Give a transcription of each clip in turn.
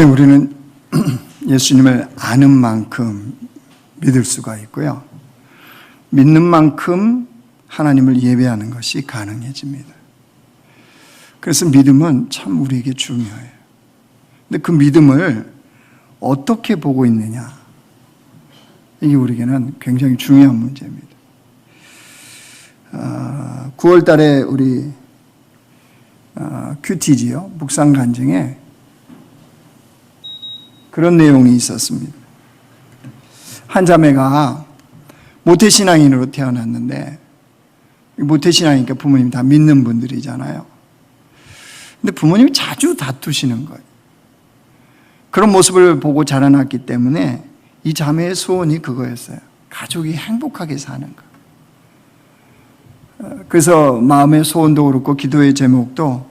우리는 예수님을 아는 만큼 믿을 수가 있고요. 믿는 만큼 하나님을 예배하는 것이 가능해집니다. 그래서 믿음은 참 우리에게 중요해요. 근데 그 믿음을 어떻게 보고 있느냐, 이게 우리에게는 굉장히 중요한 문제입니다. 9월 달에 우리 큐티지요, 묵상 간증에 그런 내용이 있었습니다. 한 자매가 모태신앙인으로 태어났는데, 모태신앙이니까 부모님이 다 믿는 분들이잖아요. 근데 부모님이 자주 다투시는 거예요. 그런 모습을 보고 자라났기 때문에 이 자매의 소원이 그거였어요. 가족이 행복하게 사는 거. 그래서 마음의 소원도 그렇고 기도의 제목도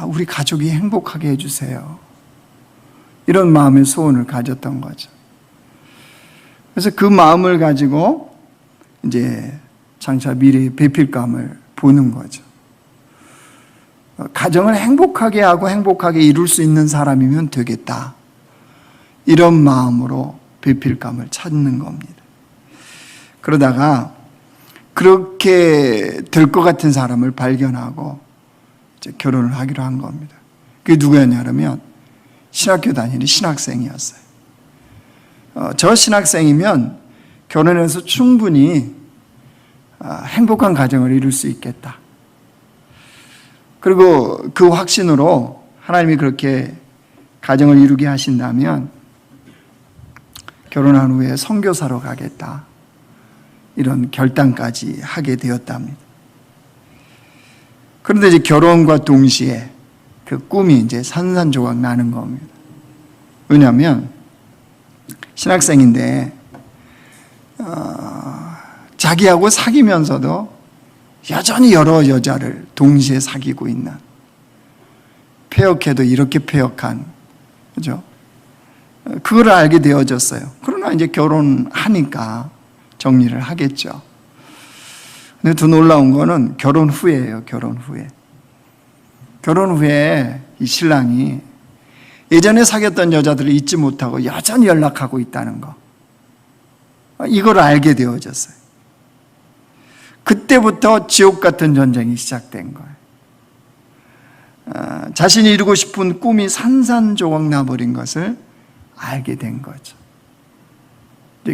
우리 가족이 행복하게 해주세요, 이런 마음의 소원을 가졌던 거죠. 그래서 그 마음을 가지고 이제 장차 미래의 배필감을 보는 거죠. 가정을 행복하게 하고 행복하게 이룰 수 있는 사람이면 되겠다, 이런 마음으로 배필감을 찾는 겁니다. 그러다가 그렇게 될 것 같은 사람을 발견하고 이제 결혼을 하기로 한 겁니다. 그게 누구였냐면 신학교 다니는 신학생이었어요. 저 신학생이면 결혼해서 충분히 행복한 가정을 이룰 수 있겠다. 그리고 그 확신으로 하나님이 그렇게 가정을 이루게 하신다면 결혼한 후에 선교사로 가겠다, 이런 결단까지 하게 되었답니다. 그런데 이제 결혼과 동시에 그 꿈이 이제 산산조각 나는 겁니다. 왜냐하면 신학생인데 자기하고 사귀면서도 여전히 여러 여자를 동시에 사귀고 있는, 폐역해도 이렇게 폐역한, 그죠? 그걸 알게 되어졌어요. 그러나 이제 결혼하니까 정리를 하겠죠. 근데 더 놀라운 거는 결혼 후에예요. 결혼 후에. 결혼 후에 이 신랑이 예전에 사귀었던 여자들을 잊지 못하고 여전히 연락하고 있다는 거, 이걸 알게 되어졌어요. 그때부터 지옥 같은 전쟁이 시작된 거예요. 자신이 이루고 싶은 꿈이 산산조각 나버린 것을 알게 된 거죠.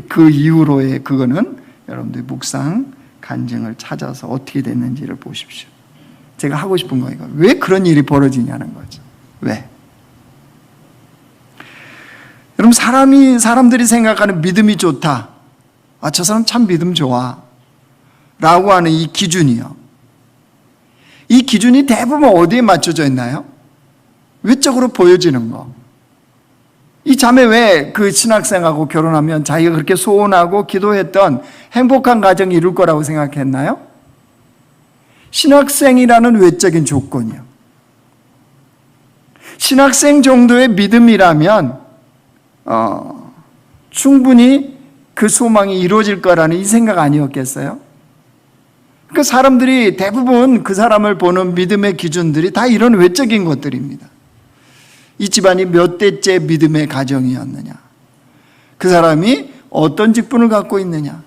그 이후로의 그거는 여러분들 묵상 간증을 찾아서 어떻게 됐는지를 보십시오. 제가 하고 싶은 거예요. 왜 그런 일이 벌어지냐는 거죠. 왜? 여러분, 사람들이 생각하는 믿음이 좋다, 저 사람 참 믿음 좋아 라고 하는 이 기준이요, 이 기준이 대부분 어디에 맞춰져 있나요? 외적으로 보여지는 거. 이 자매 왜 그 신학생하고 결혼하면 자기가 그렇게 소원하고 기도했던 행복한 가정이 이룰 거라고 생각했나요? 신학생이라는 외적인 조건이요. 신학생 정도의 믿음이라면 충분히 그 소망이 이루어질 거라는 이 생각 아니었겠어요? 그 사람들이 대부분 그 사람을 보는 믿음의 기준들이 다 이런 외적인 것들입니다. 이 집안이 몇 대째 믿음의 가정이었느냐, 그 사람이 어떤 직분을 갖고 있느냐,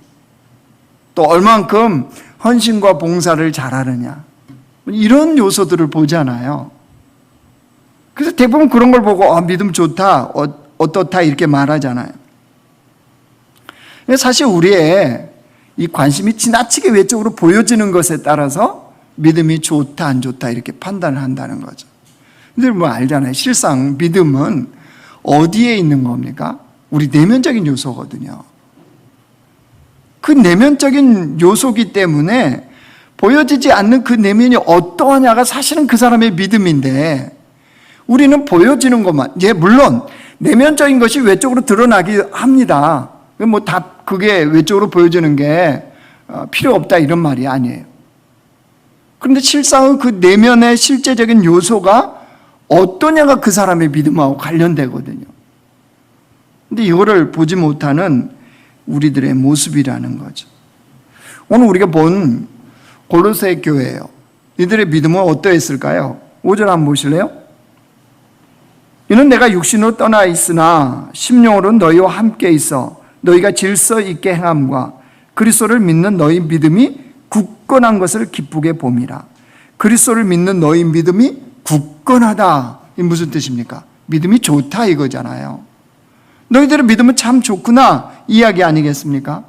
또 얼만큼 헌신과 봉사를 잘하느냐, 이런 요소들을 보잖아요. 그래서 대부분 그런 걸 보고 믿음 좋다, 어떻다 이렇게 말하잖아요. 사실 우리의 이 관심이 지나치게 외적으로 보여지는 것에 따라서 믿음이 좋다 안 좋다 이렇게 판단을 한다는 거죠. 근데 뭐 알잖아요. 실상 믿음은 어디에 있는 겁니까? 우리 내면적인 요소거든요. 그 내면적인 요소기 때문에 보여지지 않는 그 내면이 어떠하냐가 사실은 그 사람의 믿음인데, 우리는 보여지는 것만, 물론 내면적인 것이 외적으로 드러나기 합니다. 뭐 다 그게 외적으로 보여지는 게 필요 없다 이런 말이 아니에요. 그런데 실상은 그 내면의 실제적인 요소가 어떠냐가 그 사람의 믿음하고 관련되거든요. 근데 이거를 보지 못하는 우리들의 모습이라는 거죠. 오늘 우리가 본 골로새 교회예요. 이들의 믿음은 어떠했을까요? 5절 한번 보실래요? 이는 내가 육신으로 떠나 있으나 심령으로 너희와 함께 있어 너희가 질서 있게 행함과 그리스도를 믿는 너희 믿음이 굳건한 것을 기쁘게 봄이라. 그리스도를 믿는 너희 믿음이 굳건하다. 이 무슨 뜻입니까? 믿음이 좋다 이거잖아요. 너희들의 믿음은 참 좋구나 이 이야기 아니겠습니까?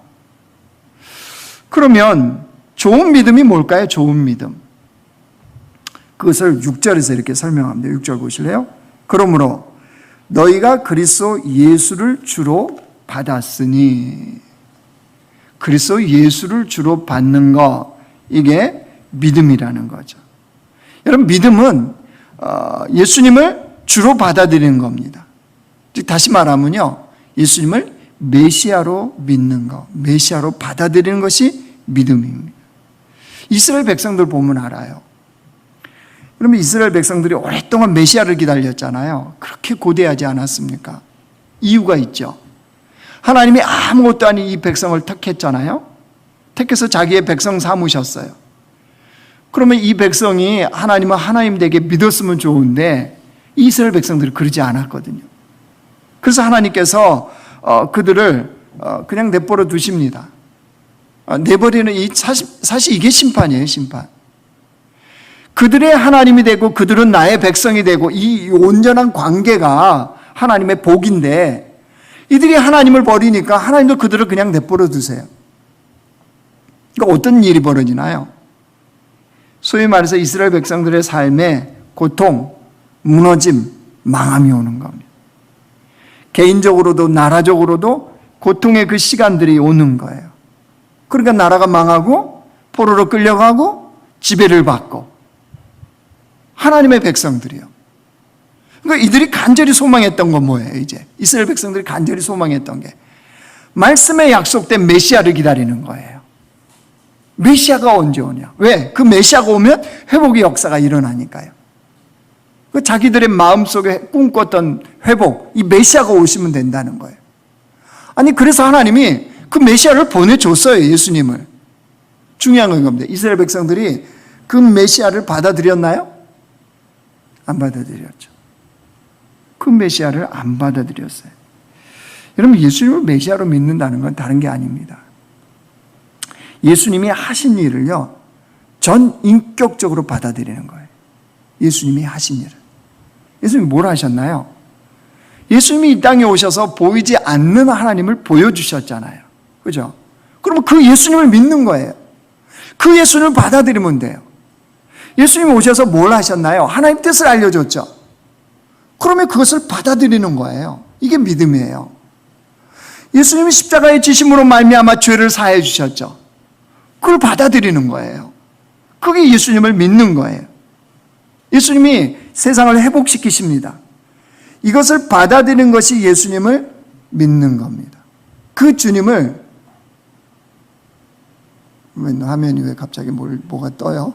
그러면 좋은 믿음이 뭘까요? 좋은 믿음. 그것을 6절에서 이렇게 설명합니다. 6절 보실래요? 그러므로 너희가 그리스도 예수를 주로 받았으니, 그리스도 예수를 주로 받는 거, 이게 믿음이라는 거죠. 여러분, 믿음은 예수님을 주로 받아들이는 겁니다. 즉 다시 말하면요, 예수님을 메시아로 믿는 것, 메시아로 받아들이는 것이 믿음입니다. 이스라엘 백성들 보면 알아요. 그러면 이스라엘 백성들이 오랫동안 메시아를 기다렸잖아요. 그렇게 고대하지 않았습니까? 이유가 있죠. 하나님이 아무것도 아닌 이 백성을 택했잖아요. 택해서 자기의 백성 삼으셨어요. 그러면 이 백성이 하나님은 하나님 되게 믿었으면 좋은데 이스라엘 백성들이 그러지 않았거든요. 그래서 하나님께서 그들을 그냥 내버려 두십니다. 내버리는 사실 이게 심판이에요, 심판. 그들의 하나님이 되고 그들은 나의 백성이 되고 이 온전한 관계가 하나님의 복인데 이들이 하나님을 버리니까 하나님도 그들을 그냥 내버려 두세요. 그러니까 어떤 일이 벌어지나요? 소위 말해서 이스라엘 백성들의 삶에 고통, 무너짐, 망함이 오는 겁니다. 개인적으로도 나라적으로도 고통의 그 시간들이 오는 거예요. 그러니까 나라가 망하고 포로로 끌려가고 지배를 받고 하나님의 백성들이요. 그러니까 이들이 간절히 소망했던 건 뭐예요? 이제 이스라엘 백성들이 간절히 소망했던 게 말씀에 약속된 메시아를 기다리는 거예요. 메시아가 언제 오냐? 왜? 그 메시아가 오면 회복의 역사가 일어나니까요. 그 자기들의 마음속에 꿈꿨던 회복, 이 메시아가 오시면 된다는 거예요. 아니 그래서 하나님이 그 메시아를 보내줬어요. 예수님을. 중요한 건 겁니다. 이스라엘 백성들이 그 메시아를 받아들였나요? 안 받아들였죠. 그 메시아를 안 받아들였어요. 여러분, 예수님을 메시아로 믿는다는 건 다른 게 아닙니다. 예수님이 하신 일을요, 전 인격적으로 받아들이는 거예요. 예수님이 하신 일을. 예수님이 뭘 하셨나요? 예수님이 이 땅에 오셔서 보이지 않는 하나님을 보여주셨잖아요. 그죠? 그러면 그 예수님을 믿는 거예요. 그 예수님을 받아들이면 돼요. 예수님이 오셔서 뭘 하셨나요? 하나님 뜻을 알려줬죠. 그러면 그것을 받아들이는 거예요. 이게 믿음이에요. 예수님이 십자가의 지심으로 말미암아 죄를 사해 주셨죠. 그걸 받아들이는 거예요. 그게 예수님을 믿는 거예요. 예수님이 세상을 회복시키십니다. 이것을 받아들이는 것이 예수님을 믿는 겁니다. 그 주님을 화면이 왜 갑자기 뭐가 떠요?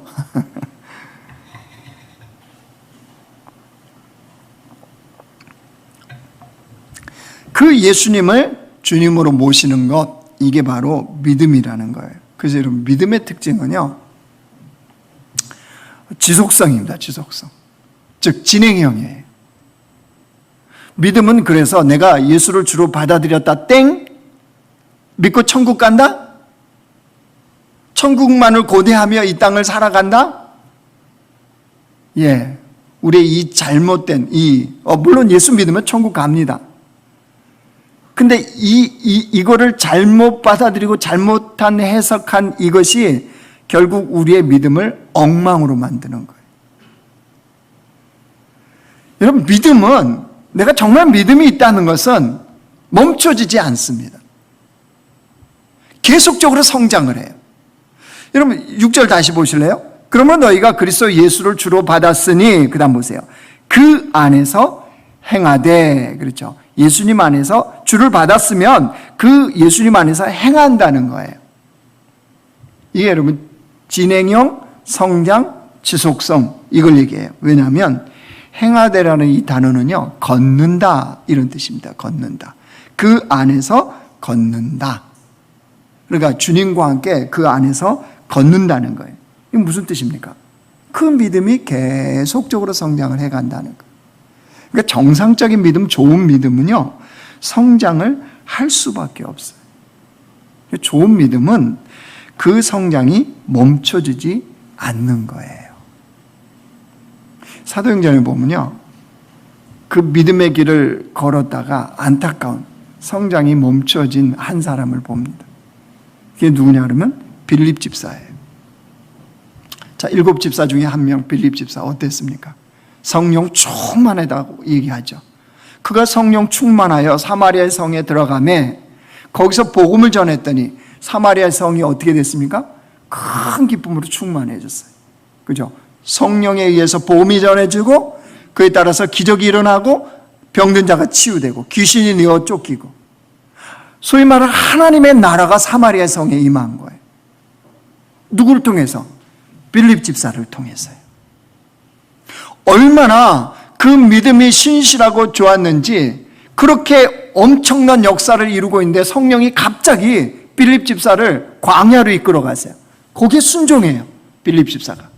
그 예수님을 주님으로 모시는 것, 이게 바로 믿음이라는 거예요. 그래서 여러분, 믿음의 특징은요, 지속성입니다. 지속성. 즉 진행형이에요. 믿음은 그래서 내가 예수를 주로 받아들였다 땡 믿고 천국 간다? 천국만을 고대하며 이 땅을 살아간다? 예, 우리의 이 잘못된 물론 예수 믿으면 천국 갑니다. 근데 이거를 잘못 받아들이고 잘못한 해석한 이것이 결국 우리의 믿음을 엉망으로 만드는 거예요. 여러분, 믿음은 내가 정말 믿음이 있다는 것은 멈춰지지 않습니다. 계속적으로 성장을 해요. 여러분 6절 다시 보실래요? 그러면 너희가 그리스도 예수를 주로 받았으니, 그 다음 보세요. 그 안에서 행하되, 그렇죠. 예수님 안에서 주를 받았으면 그 예수님 안에서 행한다는 거예요. 이게 여러분 진행형, 성장, 지속성, 이걸 얘기해요. 왜냐하면 행하되라는 이 단어는요, 걷는다 이런 뜻입니다. 걷는다. 그 안에서 걷는다. 그러니까 주님과 함께 그 안에서 걷는다는 거예요. 이게 무슨 뜻입니까? 그 믿음이 계속적으로 성장을 해간다는 거예요. 그러니까 정상적인 믿음, 좋은 믿음은요, 성장을 할 수밖에 없어요. 좋은 믿음은 그 성장이 멈춰지지 않는 거예요. 사도행전에 보면요, 그 믿음의 길을 걸었다가 안타까운 성장이 멈춰진 한 사람을 봅니다. 그게 누구냐 그러면 빌립 집사예요. 자, 7 집사 중에 한 명, 빌립 집사 어땠습니까? 성령 충만하다고 얘기하죠. 그가 성령 충만하여 사마리아 성에 들어가매 거기서 복음을 전했더니 사마리아 성이 어떻게 됐습니까? 큰 기쁨으로 충만해졌어요. 그죠? 성령에 의해서 복음이 전해지고 그에 따라서 기적이 일어나고 병든 자가 치유되고 귀신이 내어 쫓기고, 소위 말하는 하나님의 나라가 사마리아 성에 임한 거예요. 누구를 통해서? 빌립 집사를 통해서요. 얼마나 그 믿음이 신실하고 좋았는지 그렇게 엄청난 역사를 이루고 있는데 성령이 갑자기 빌립 집사를 광야로 이끌어 가세요. 거기에 순종해요, 빌립 집사가.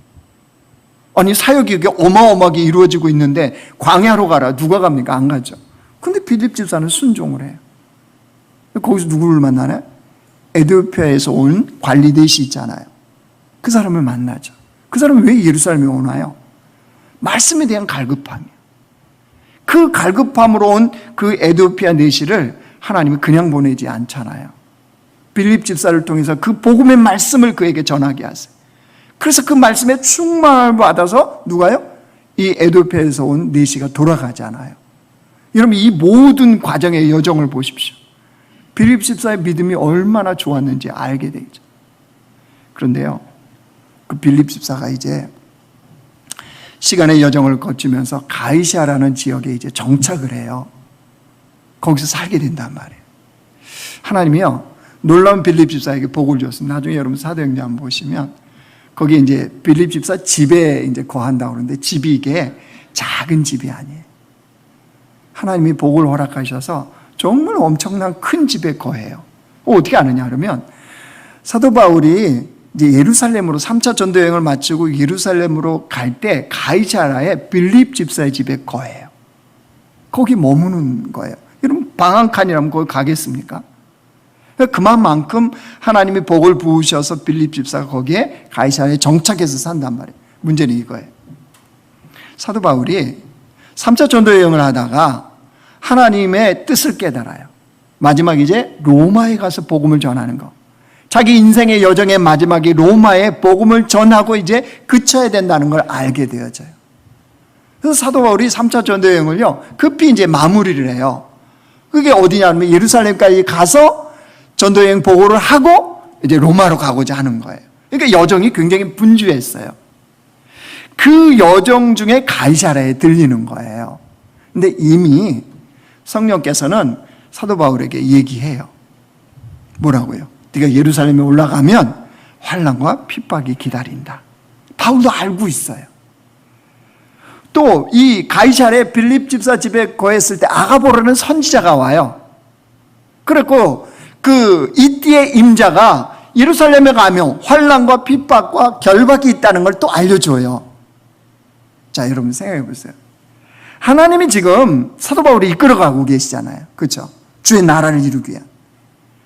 아니, 사역이 어마어마하게 이루어지고 있는데 광야로 가라, 누가 갑니까? 안 가죠. 근데 빌립 집사는 순종을 해요. 거기서 누구를 만나나요? 에티오피아에서 온 관리대시 있잖아요. 그 사람을 만나죠. 그 사람은 왜 예루살렘에 오나요? 말씀에 대한 갈급함이에요. 그 갈급함으로 온 그 에티오피아 내시를 하나님이 그냥 보내지 않잖아요. 빌립 집사를 통해서 그 복음의 말씀을 그에게 전하게 하세요. 그래서 그 말씀에 충만을 받아서 누가요? 이 에티오피아에서 온 내시가 돌아가잖아요. 여러분, 이 모든 과정의 여정을 보십시오. 빌립 집사의 믿음이 얼마나 좋았는지 알게 되죠. 그런데요, 그 빌립 집사가 이제 시간의 여정을 거치면서 가이사라는 지역에 이제 정착을 해요. 거기서 살게 된단 말이에요. 하나님이요, 놀라운 빌립 집사에게 복을 줬습니다. 나중에 여러분 사도행전 한번 보시면 거기 이제 빌립 집사 집에 이제 거한다고 그러는데 집이 이게 작은 집이 아니에요. 하나님이 복을 허락하셔서 정말 엄청난 큰 집에 거해요. 어떻게 아느냐 그러면 사도 바울이 이제 예루살렘으로 3차 전도 여행을 마치고 예루살렘으로 갈 때 가이사라의 빌립 집사의 집에 거해요. 거기 머무는 거예요. 여러분, 방 한 칸이라면 거기 가겠습니까? 그만큼 하나님이 복을 부으셔서 빌립 집사가 거기에 가이사라에 정착해서 산단 말이에요. 문제는 이거예요. 사도 바울이 3차 전도 여행을 하다가 하나님의 뜻을 깨달아요. 마지막 이제 로마에 가서 복음을 전하는 거. 자기 인생의 여정의 마지막에 로마에 복음을 전하고 이제 그쳐야 된다는 걸 알게 되어져요. 그래서 사도 바울이 3차 전도 여행을요, 급히 이제 마무리를 해요. 그게 어디냐면 예루살렘까지 가서 전도 여행 보고를 하고 이제 로마로 가고자 하는 거예요. 그러니까 여정이 굉장히 분주했어요. 그 여정 중에 가이사라에 들리는 거예요. 근데 이미 성령께서는 사도 바울에게 얘기해요. 뭐라고요? 네가 예루살렘에 올라가면 환난과 핍박이 기다린다. 바울도 알고 있어요. 또 이 가이사라의 빌립 집사 집에 거했을 때 아가보라는 선지자가 와요. 그랬고 그 이띠의 임자가 예루살렘에 가면 환난과 핍박과 결박이 있다는 걸 또 알려줘요. 자, 여러분 생각해 보세요. 하나님이 지금 사도 바울이 이끌어가고 계시잖아요. 그렇죠? 주의 나라를 이루기 위한.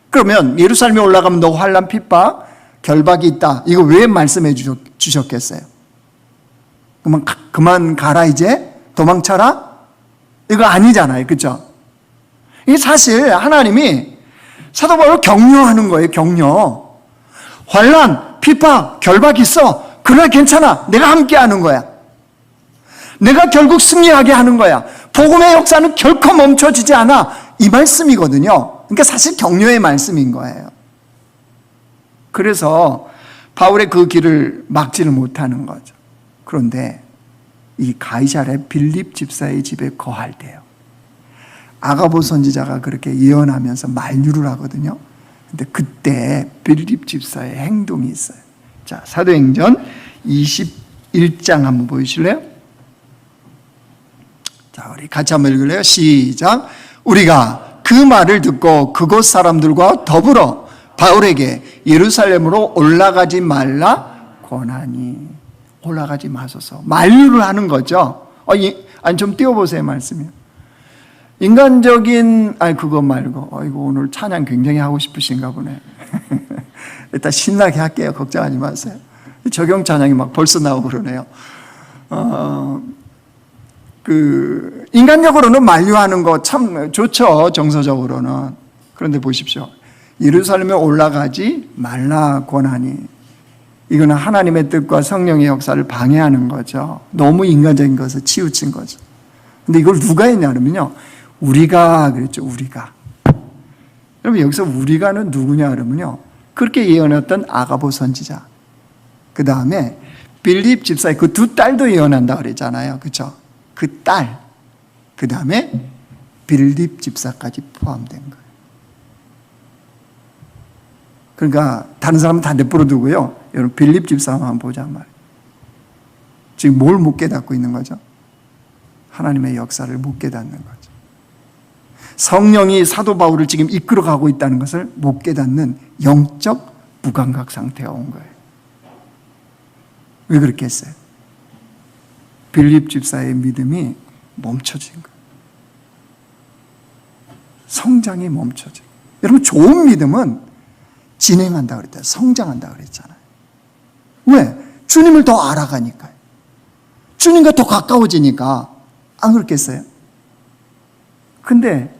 그러면 예루살렘에 올라가면 너 환난, 핍박, 결박이 있다. 이거 왜 말씀해 주셨겠어요? 그만 가라 이제? 도망쳐라? 이거 아니잖아요. 그렇죠? 이게 사실 하나님이 사도 바울을 격려하는 거예요. 격려. 환난, 핍박, 결박 있어. 그래 괜찮아. 내가 함께 하는 거야. 내가 결국 승리하게 하는 거야. 복음의 역사는 결코 멈춰지지 않아. 이 말씀이거든요. 그러니까 사실 격려의 말씀인 거예요. 그래서 바울의 그 길을 막지를 못하는 거죠. 그런데 이 가이사라의 빌립 집사의 집에 거할 때요, 아가보 선지자가 그렇게 예언하면서 만류를 하거든요. 근데 그때 빌립 집사의 행동이 있어요. 자, 사도행전 21장 한번 보여주실래요? 자, 우리 같이 한번 읽을래요? 시작. 우리가 그 말을 듣고 그곳 사람들과 더불어 바울에게 예루살렘으로 올라가지 말라 권하니. 올라가지 마소서. 만류를 하는 거죠. 아니 좀 띄워보세요 말씀이요. 인간적인 그거 말고 이거 오늘 찬양 굉장히 하고 싶으신가 보네. 일단 신나게 할게요. 걱정하지 마세요. 적용 찬양이 막 벌써 나오고 그러네요. 인간적으로는 만류하는 거 참 좋죠. 정서적으로는. 그런데 보십시오. 예루살렘에 올라가지 말라 권하니, 이거는 하나님의 뜻과 성령의 역사를 방해하는 거죠. 너무 인간적인 것을 치우친 거죠. 근데 이걸 누가 했냐면요, 우리가 그랬죠. 우리가. 여러분 여기서 우리가는 누구냐 그러면요, 그렇게 예언했던 아가보 선지자, 그 다음에 빌립 집사의 그 두 딸도 예언한다 그랬잖아요. 그렇죠? 그 딸, 그 다음에 빌립 집사까지 포함된 거예요. 그러니까 다른 사람은 다 내버려 두고요, 여러분 빌립 집사만 보자 말이에요. 지금 뭘 못 깨닫고 있는 거죠? 하나님의 역사를 못 깨닫는 거죠. 성령이 사도 바울을 지금 이끌어가고 있다는 것을 못 깨닫는 영적 무감각 상태가 온 거예요. 왜 그렇게 했어요? 빌립 집사의 믿음이 멈춰진 거예요. 성장이 멈춰진 거예요. 여러분 좋은 믿음은 진행한다 그랬잖아요. 성장한다 그랬잖아요. 왜? 주님을 더 알아가니까요. 주님과 더 가까워지니까. 안 그렇겠어요? 근데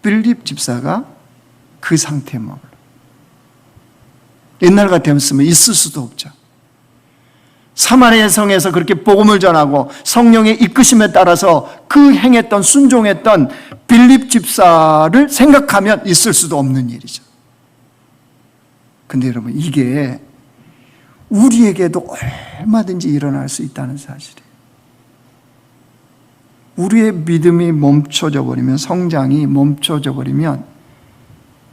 빌립 집사가 그 상태에 머물러. 옛날 같았으면 있을 수도 없죠. 사마리아 성에서 그렇게 복음을 전하고 성령의 이끄심에 따라서 그 행했던, 순종했던 빌립 집사를 생각하면 있을 수도 없는 일이죠. 근데 여러분 이게 우리에게도 얼마든지 일어날 수 있다는 사실이에요. 우리의 믿음이 멈춰져 버리면, 성장이 멈춰져 버리면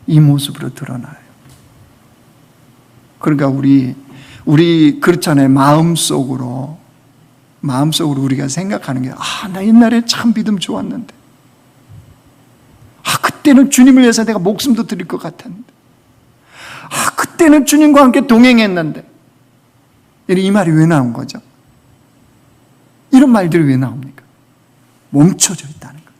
이 모습으로 드러나요. 그러니까 우리 그렇잖아요. 마음속으로 우리가 생각하는 게, 나 옛날에 참 믿음 좋았는데, 그때는 주님을 위해서 내가 목숨도 드릴 것 같았는데, 그때는 주님과 함께 동행했는데. 이 말이 왜 나온 거죠? 이런 말들이 왜 나옵니까? 멈춰져 있다는 거예요.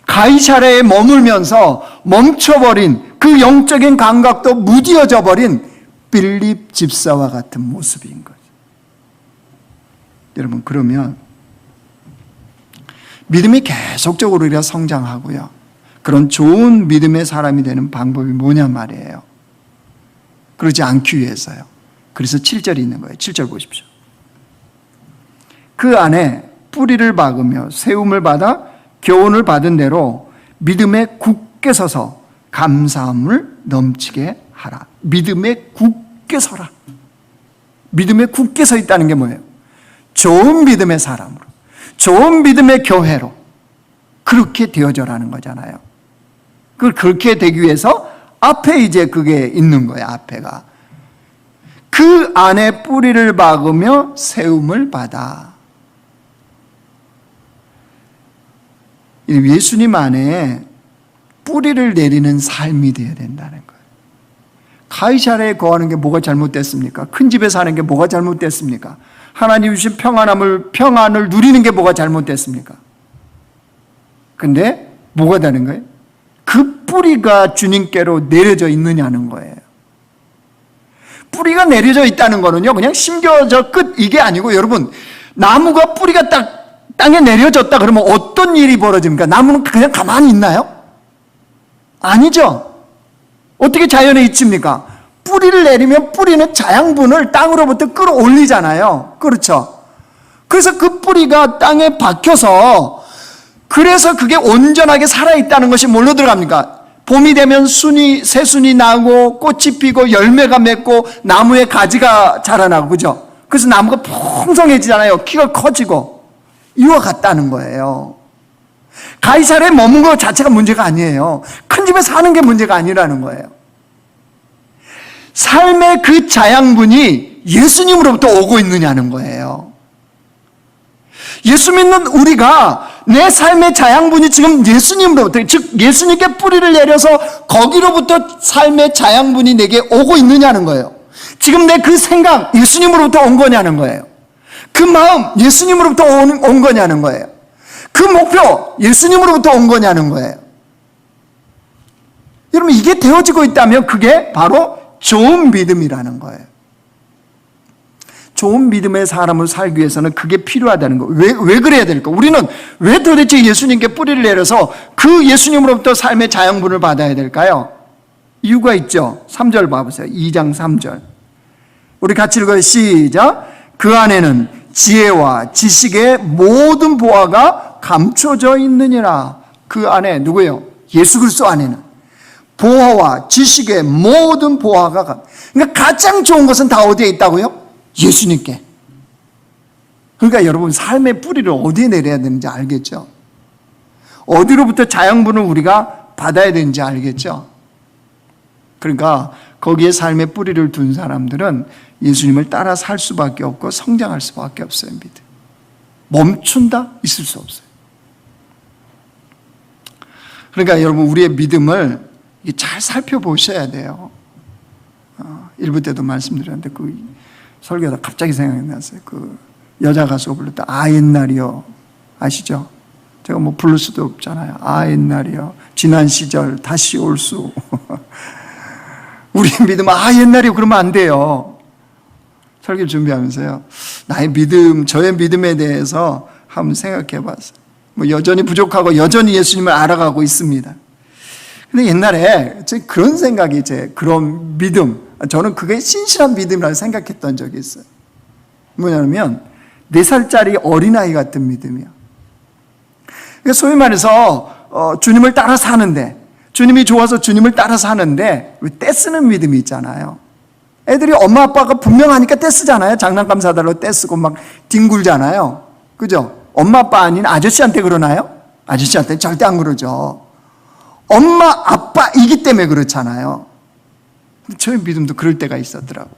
가이사랴에 머물면서 멈춰버린 그 영적인 감각도 무디어져 버린 빌립 집사와 같은 모습인 거죠. 여러분 그러면 믿음이 계속적으로 우리가 성장하고요, 그런 좋은 믿음의 사람이 되는 방법이 뭐냐 말이에요. 그러지 않기 위해서요. 그래서 7절이 있는 거예요. 7절 보십시오. 그 안에 뿌리를 박으며 세움을 받아 교훈을 받은 대로 믿음에 굳게 서서 감사함을 넘치게 하라. 믿음에 굳게 서라. 믿음에 굳게 서 있다는 게 뭐예요? 좋은 믿음의 사람으로, 좋은 믿음의 교회로 그렇게 되어져라는 거잖아요. 그렇게 되기 위해서 앞에 이제 그게 있는 거예요. 앞에가 그 안에 뿌리를 박으며 세움을 받아. 예수님 안에 뿌리를 내리는 삶이 되어야 된다는 거예요. 가이사랴에 거하는 게 뭐가 잘못됐습니까? 큰 집에 사는 게 뭐가 잘못됐습니까? 하나님 주신 평안을 누리는 게 뭐가 잘못됐습니까? 근데 뭐가 다른 거예요? 그 뿌리가 주님께로 내려져 있느냐는 거예요. 뿌리가 내려져 있다는 거는요, 그냥 심겨져 끝 이게 아니고, 여러분 나무가 뿌리가 딱 땅에 내려졌다 그러면 어떤 일이 벌어집니까? 나무는 그냥 가만히 있나요? 아니죠. 어떻게 자연에 있습니까? 뿌리를 내리면 뿌리는 자양분을 땅으로부터 끌어올리잖아요. 그렇죠? 그래서 그 뿌리가 땅에 박혀서, 그래서 그게 온전하게 살아있다는 것이 뭘로 들어갑니까? 봄이 되면 새순이 나고 꽃이 피고 열매가 맺고 나무에 가지가 자라나고, 그죠? 그래서 나무가 풍성해지잖아요. 키가 커지고. 이와 같다는 거예요. 가이사랴에 머문 것 자체가 문제가 아니에요. 큰 집에 사는 게 문제가 아니라는 거예요. 삶의 그 자양분이 예수님으로부터 오고 있느냐는 거예요. 예수 믿는 우리가 내 삶의 자양분이 지금 예수님으로부터, 즉 예수님께 뿌리를 내려서 거기로부터 삶의 자양분이 내게 오고 있느냐는 거예요. 지금 내 그 생각 예수님으로부터 온 거냐는 거예요. 그 마음 예수님으로부터 온 거냐는 거예요. 그 목표 예수님으로부터 온 거냐는 거예요. 여러분, 이게 되어지고 있다면 그게 바로 좋은 믿음이라는 거예요. 좋은 믿음의 사람으로 살기 위해서는 그게 필요하다는 거예요. 왜 그래야 될까? 우리는 왜 도대체 예수님께 뿌리를 내려서 그 예수님으로부터 삶의 자양분을 받아야 될까요? 이유가 있죠. 3절 봐보세요. 2장 3절. 우리 같이 읽어요. 시작. 그 안에는 지혜와 지식의 모든 보화가 감춰져 있느니라. 그 안에 누구예요? 예수 그리스도 안에는 보화와 지식의 모든 보화가, 그러니까 가장 좋은 것은 다 어디에 있다고요? 예수님께. 그러니까 여러분, 삶의 뿌리를 어디에 내려야 되는지 알겠죠? 어디로부터 자양분을 우리가 받아야 되는지 알겠죠? 그러니까 거기에 삶의 뿌리를 둔 사람들은 예수님을 따라 살 수밖에 없고 성장할 수밖에 없어요. 믿음. 멈춘다? 있을 수 없어요. 그러니까 여러분, 우리의 믿음을 잘 살펴보셔야 돼요. 1부 때도 말씀드렸는데 그 설교가 갑자기 생각이 났어요. 그 여자 가수가 불렀다. 아 옛날이요. 아시죠? 제가 뭐 부를 수도 없잖아요. 아 옛날이요. 지난 시절 다시 올 수. 우리 믿음 아 옛날이요. 그러면 안 돼요. 설교 준비하면서요. 나의 믿음, 저의 믿음에 대해서 한번 생각해 봤어요. 뭐 여전히 부족하고 여전히 예수님을 알아가고 있습니다. 근데 옛날에 그런 생각이 그런 믿음, 저는 그게 신실한 믿음이라고 생각했던 적이 있어요. 뭐냐면 4살짜리 어린아이 같은 믿음이요. 그러니까 소위 말해서 주님을 따라 사는데, 주님이 좋아서 주님을 따라 사는데 왜 떼쓰는 믿음이 있잖아요. 애들이 엄마 아빠가 분명하니까 떼쓰잖아요. 장난감 사달라고 떼쓰고 막 뒹굴잖아요. 그죠? 엄마 아빠 아닌 아저씨한테 그러나요? 아저씨한테 절대 안 그러죠. 엄마 아빠이기 때문에 그렇잖아요. 저희 믿음도 그럴 때가 있었더라고.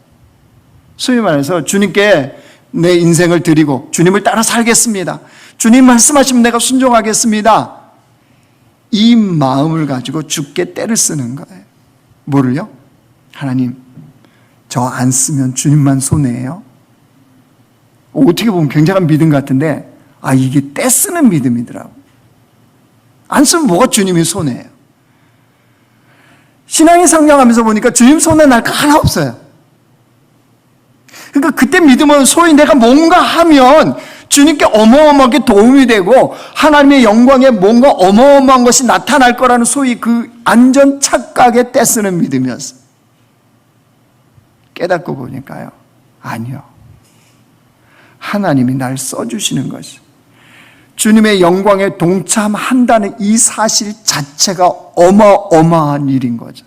소위 말해서 주님께 내 인생을 드리고 주님을 따라 살겠습니다. 주님 말씀하시면 내가 순종하겠습니다. 이 마음을 가지고 주께 때를 쓰는 거예요. 뭐를요? 하나님, 저 안 쓰면 주님만 손해예요. 어떻게 보면 굉장한 믿음 같은데 이게 때 쓰는 믿음이더라고. 안 쓰면 뭐가 주님이 손해예요. 신앙이 성장하면서 보니까 주님 손에 날 거 하나 없어요. 그러니까 그때 믿음은 소위 내가 뭔가 하면 주님께 어마어마하게 도움이 되고 하나님의 영광에 뭔가 어마어마한 것이 나타날 거라는 소위 그 안전 착각에 떼쓰는 믿음이었어요. 깨닫고 보니까요, 아니요. 하나님이 날 써주시는 것이, 주님의 영광에 동참한다는 이 사실 자체가 어마어마한 일인 거죠.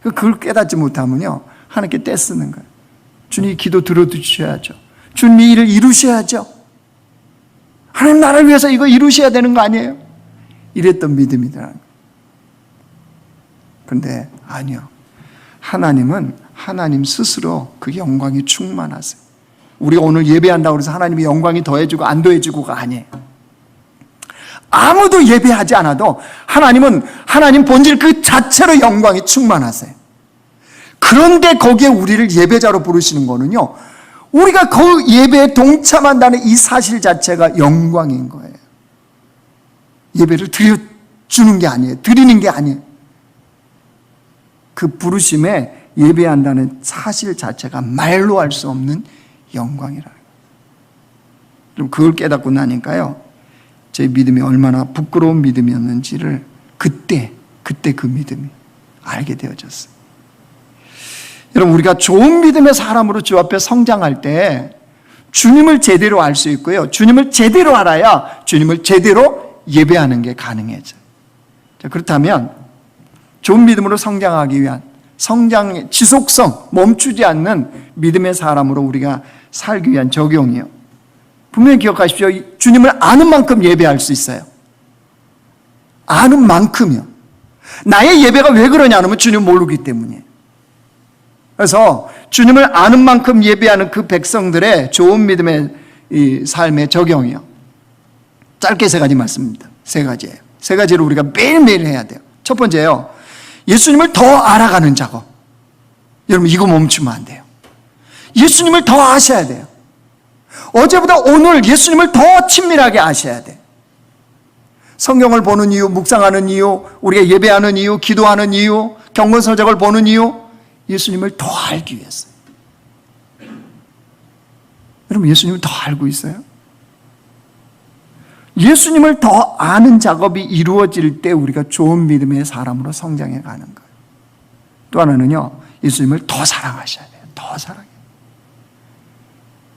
그걸 깨닫지 못하면요, 하나님께 떼쓰는 거예요. 주님이 기도 들어주셔야죠. 주님이 일을 이루셔야죠. 하나님 나를 위해서 이거 이루셔야 되는 거 아니에요? 이랬던 믿음이더라고요. 그런데 아니요. 하나님은 하나님 스스로 그 영광이 충만하세요. 우리가 오늘 예배한다고 해서 하나님의 영광이 더해지고 안 더해지고가 아니에요. 아무도 예배하지 않아도 하나님은 하나님 본질 그 자체로 영광이 충만하세요. 그런데 거기에 우리를 예배자로 부르시는 거는요, 우리가 그 예배에 동참한다는 이 사실 자체가 영광인 거예요. 예배를 드려주는 게 아니에요. 드리는 게 아니에요. 그 부르심에 예배한다는 사실 자체가 말로 할 수 없는 영광이라는 거예요. 그럼 그걸 깨닫고 나니까요, 제 믿음이 얼마나 부끄러운 믿음이었는지를 그때 그 믿음이 알게 되어졌어요. 여러분, 우리가 좋은 믿음의 사람으로 주 앞에 성장할 때 주님을 제대로 알 수 있고요, 주님을 제대로 알아야 주님을 제대로 예배하는 게 가능해져요. 자, 그렇다면 좋은 믿음으로 성장하기 위한 성장의 지속성, 멈추지 않는 믿음의 사람으로 우리가 살기 위한 적용이요, 분명히 기억하십시오. 주님을 아는 만큼 예배할 수 있어요. 아는 만큼이요. 나의 예배가 왜 그러냐 하면 주님을 모르기 때문이에요. 그래서 주님을 아는 만큼 예배하는 그 백성들의 좋은 믿음의 이 삶의 적용이요, 짧게 3가지 말씀입니다. 3가지예요. 3가지를 우리가 매일매일 해야 돼요. 첫 번째요, 예수님을 더 알아가는 작업. 여러분, 이거 멈추면 안 돼요. 예수님을 더 아셔야 돼요. 어제보다 오늘 예수님을 더 친밀하게 아셔야 돼. 성경을 보는 이유, 묵상하는 이유, 우리가 예배하는 이유, 기도하는 이유, 경건서적을 보는 이유, 예수님을 더 알기 위해서. 여러분, 예수님을 더 알고 있어요? 예수님을 더 아는 작업이 이루어질 때 우리가 좋은 믿음의 사람으로 성장해 가는 거예요. 또 하나는요, 예수님을 더 사랑하셔야 돼요. 더 사랑해요.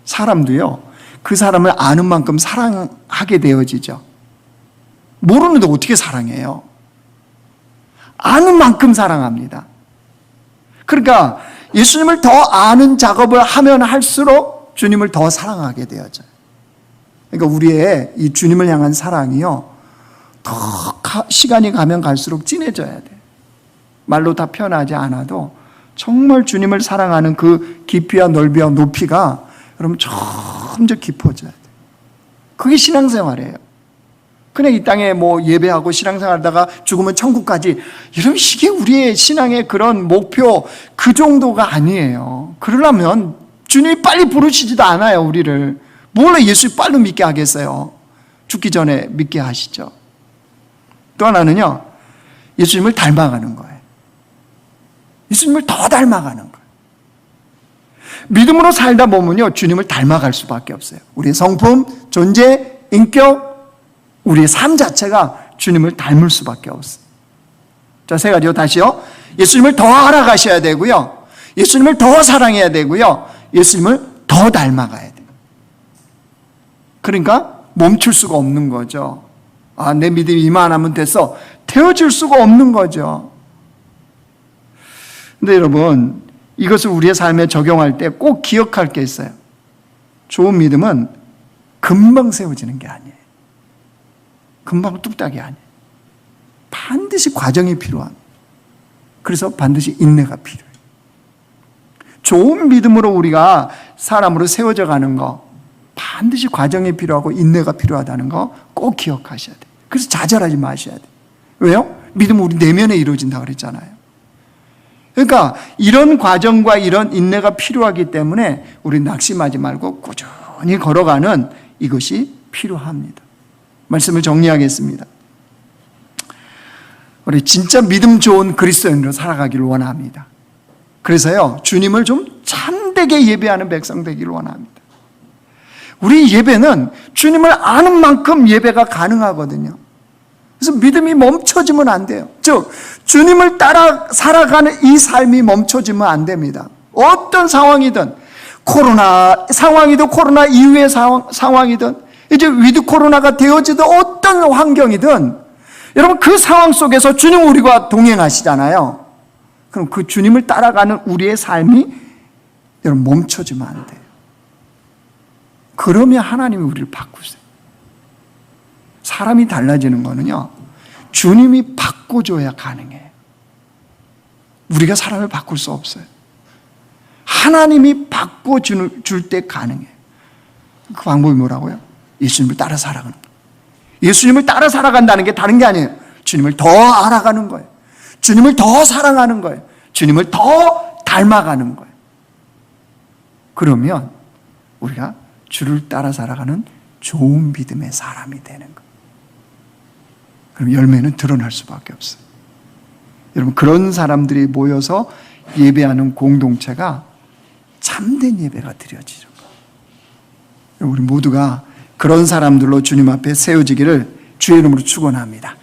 사람도요, 그 사람을 아는 만큼 사랑하게 되어지죠. 모르는데 어떻게 사랑해요? 아는 만큼 사랑합니다. 그러니까 예수님을 더 아는 작업을 하면 할수록 주님을 더 사랑하게 되어져요. 그러니까 우리의 이 주님을 향한 사랑이요, 더 시간이 가면 갈수록 진해져야 돼요. 말로 다 표현하지 않아도 정말 주님을 사랑하는 그 깊이와 넓이와 높이가 여러분 점점 깊어져야 돼요. 그게 신앙생활이에요. 그냥 이 땅에 뭐 예배하고 신앙생활하다가 죽으면 천국까지, 이런 이게 우리의 신앙의 그런 목표, 그 정도가 아니에요. 그러려면 주님이 빨리 부르시지도 않아요, 우리를. 뭘로 예수 빨리 믿게 하겠어요? 죽기 전에 믿게 하시죠. 또 하나는요, 예수님을 닮아가는 거예요. 예수님을 더 닮아가는 거예요. 믿음으로 살다 보면요, 주님을 닮아갈 수밖에 없어요. 우리의 성품, 존재, 인격, 우리의 삶 자체가 주님을 닮을 수밖에 없어요. 자, 세 가지요. 다시요. 예수님을 더 알아가셔야 되고요, 예수님을 더 사랑해야 되고요, 예수님을 더 닮아가야 돼요. 그러니까 멈출 수가 없는 거죠. 아, 내 믿음이 이만하면 됐어. 태워질 수가 없는 거죠. 근데 여러분, 이것을 우리의 삶에 적용할 때 꼭 기억할 게 있어요. 좋은 믿음은 금방 세워지는 게 아니에요. 금방 뚝딱이 아니에요. 반드시 과정이 필요합니다. 그래서 반드시 인내가 필요해요. 좋은 믿음으로 우리가 사람으로 세워져 가는 거, 반드시 과정이 필요하고 인내가 필요하다는 거 꼭 기억하셔야 돼요. 그래서 좌절하지 마셔야 돼요. 왜요? 믿음은 우리 내면에 이루어진다고 그랬잖아요. 그러니까 이런 과정과 이런 인내가 필요하기 때문에 우리 낙심하지 말고 꾸준히 걸어가는 이것이 필요합니다. 말씀을 정리하겠습니다. 우리 진짜 믿음 좋은 그리스도인으로 살아가기를 원합니다. 그래서요, 주님을 좀 참되게 예배하는 백성 되기를 원합니다. 우리 예배는 주님을 아는 만큼 예배가 가능하거든요. 그래서 믿음이 멈춰지면 안 돼요. 즉, 주님을 따라 살아가는 이 삶이 멈춰지면 안 됩니다. 어떤 상황이든, 코로나 상황이든 코로나 이후의 상황이든, 이제 위드 코로나가 되어지든 어떤 환경이든, 여러분 그 상황 속에서 주님 우리와 동행하시잖아요. 그럼 그 주님을 따라가는 우리의 삶이 여러분 멈춰지면 안 돼요. 그러면 하나님이 우리를 바꾸세요. 사람이 달라지는 거는요, 주님이 바꿔줘야 가능해요. 우리가 사람을 바꿀 수 없어요. 하나님이 바꿔줄 때 가능해요. 그 방법이 뭐라고요? 예수님을 따라 살아가는 거예요. 예수님을 따라 살아간다는 게 다른 게 아니에요. 주님을 더 알아가는 거예요. 주님을 더 사랑하는 거예요. 주님을 더 닮아가는 거예요. 그러면 우리가 주를 따라 살아가는 좋은 믿음의 사람이 되는 거예요. 그럼 열매는 드러날 수밖에 없어요. 여러분, 그런 사람들이 모여서 예배하는 공동체가 참된 예배가 드려지죠. 우리 모두가 그런 사람들로 주님 앞에 세워지기를 주의 이름으로 축원합니다.